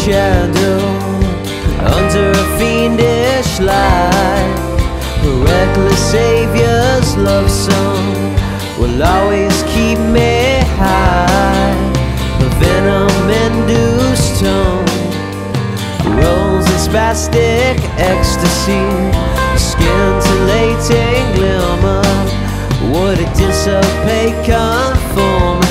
shadow under a fiendish light. A reckless savior's love song will always keep me high. A venom-induced tone rolls in spastic ecstasy. A scintillating glimmer, would it dissipate conformity?